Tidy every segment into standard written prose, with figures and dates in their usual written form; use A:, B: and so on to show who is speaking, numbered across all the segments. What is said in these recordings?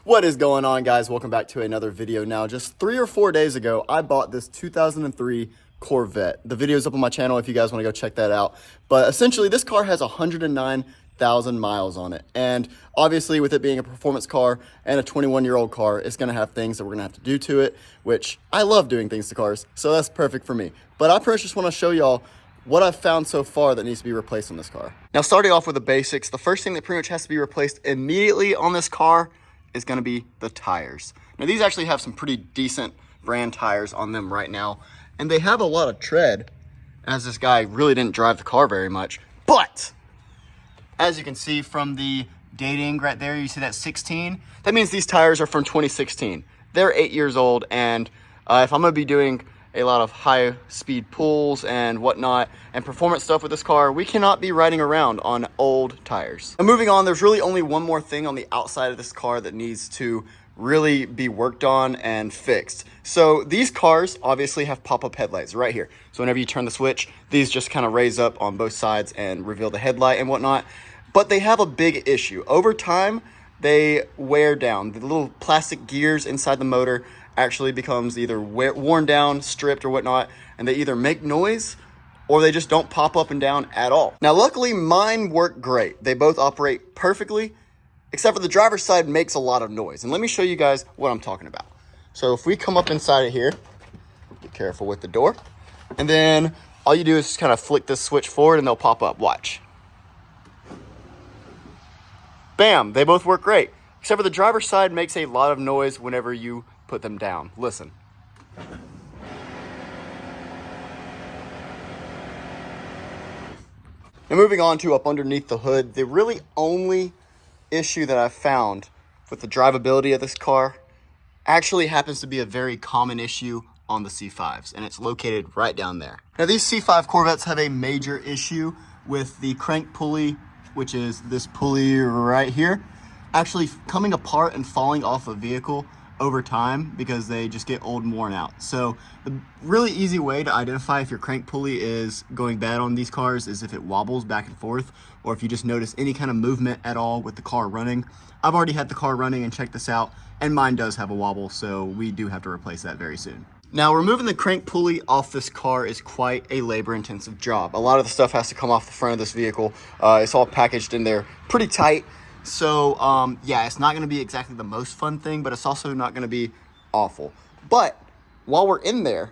A: What is going on, guys? Welcome back to another video. Now, just 3 or 4 days ago, I bought this 2003 Corvette. The video is up on my channel if you guys want to go check that out. But essentially, this car has 109,000 miles on it. And obviously, with it being a performance car and a 21-year-old car, it's going to have things that we're going to have to do to it, which I love doing things to cars, so that's perfect for me. But I pretty much just want to show y'all what I've found so far that needs to be replaced on this car. Now, starting off with the basics, the first thing that pretty much has to be replaced immediately on this car is going to be the tires. Now, these actually have some pretty decent brand tires on them right now, and they have a lot of tread, as this guy really didn't drive the car very much. But as you can see from the dating right there, you see that 16? That means these tires are from 2016. They're 8 years old, and if I'm going to be doing a lot of high speed pulls and whatnot and performance stuff with this car, we cannot be riding around on old tires. Now, moving on, there's really only one more thing on the outside of this car that needs to really be worked on and fixed. So these cars obviously have pop-up headlights right here. So whenever you turn the switch, these just kind of raise up on both sides and reveal the headlight and whatnot. But they have a big issue. Over time, they wear down. The little plastic gears inside the motor actually becomes either worn down, stripped, or whatnot, and they either make noise or they just don't pop up and down at all. Now, luckily, mine work great. They both operate perfectly, except for the driver's side makes a lot of noise. And let me show you guys what I'm talking about. So if we come up inside of here, be careful with the door, and then all you do is just kind of flick this switch forward and they'll pop up. Watch. Bam, they both work great. Except for the driver's side makes a lot of noise whenever you put them down. Listen. Now, moving on to up underneath the hood, the really only issue that I've found with the drivability of this car actually happens to be a very common issue on the C5s, and it's located right down there. Now, these C5 Corvettes have a major issue with the crank pulley, which is this pulley right here, actually coming apart and falling off a vehicle over time because they just get old and worn out. So the really easy way to identify if your crank pulley is going bad on these cars is if it wobbles back and forth, or if you just notice any kind of movement at all with the car running. I've already had the car running and checked this out, and mine does have a wobble, so we do have to replace that very soon. Now, removing the crank pulley off this car is quite a labor-intensive job. A lot of the stuff has to come off the front of this vehicle. It's all packaged in there pretty tight. So, yeah, it's not going to be exactly the most fun thing, but it's also not going to be awful. But while we're in there,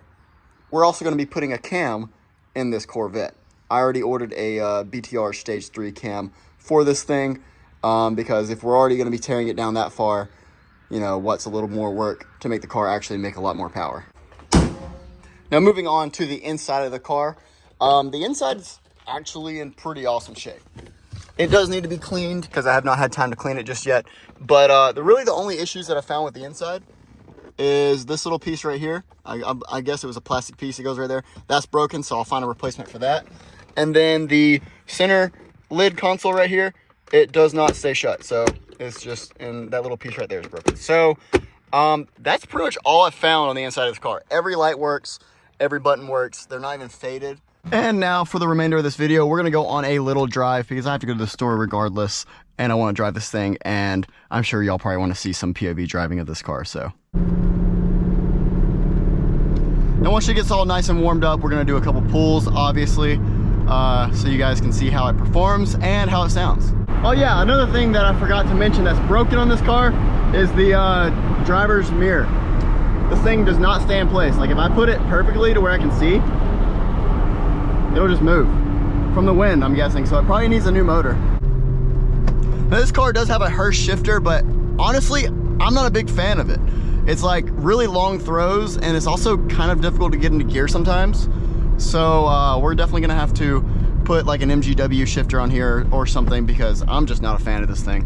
A: we're also going to be putting a cam in this Corvette. I already ordered a BTR Stage 3 cam for this thing because if we're already going to be tearing it down that far, you know, what's a little more work to make the car actually make a lot more power. Now, moving on to the inside of the car. The inside is actually in pretty awesome shape. It does need to be cleaned because I have not had time to clean it just yet. But really the only issues that I found with the inside is this little piece right here. I guess it was a plastic piece that goes right there. That's broken, so I'll find a replacement for that. And then the center lid console right here, it does not stay shut. So it's just, and that little piece right there is broken. So that's pretty much all I found on the inside of this car. Every light works, every button works. They're not even faded. And now for the remainder of this video, we're going to go on a little drive because I have to go to the store regardless, and I want to drive this thing, and I'm sure y'all probably want to see some POV driving of this car, so. Now, once it gets all nice and warmed up, we're going to do a couple pulls, obviously, so you guys can see how it performs and how it sounds. Oh yeah, another thing that I forgot to mention that's broken on this car is the driver's mirror. This thing does not stay in place. Like, if I put it perfectly to where I can see, it'll just move from the wind, I'm guessing. So it probably needs a new motor. Now, this car does have a Hurst shifter, but honestly, I'm not a big fan of it. It's like really long throws, and it's also kind of difficult to get into gear sometimes. So we're definitely gonna have to put like an MGW shifter on here or something because I'm just not a fan of this thing.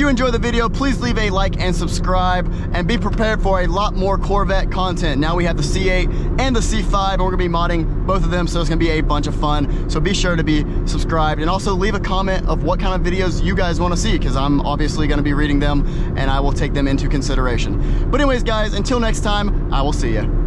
A: you enjoyed the video, please leave a like and subscribe, and be prepared for a lot more Corvette content. Now we have the C8 and the C5, and we're gonna be modding both of them, so it's gonna be a bunch of fun. So be sure to be subscribed, and also leave a comment of what kind of videos you guys wanna see, because I'm obviously gonna be reading them, and I will take them into consideration. But anyways, guys, until next time, I will see you.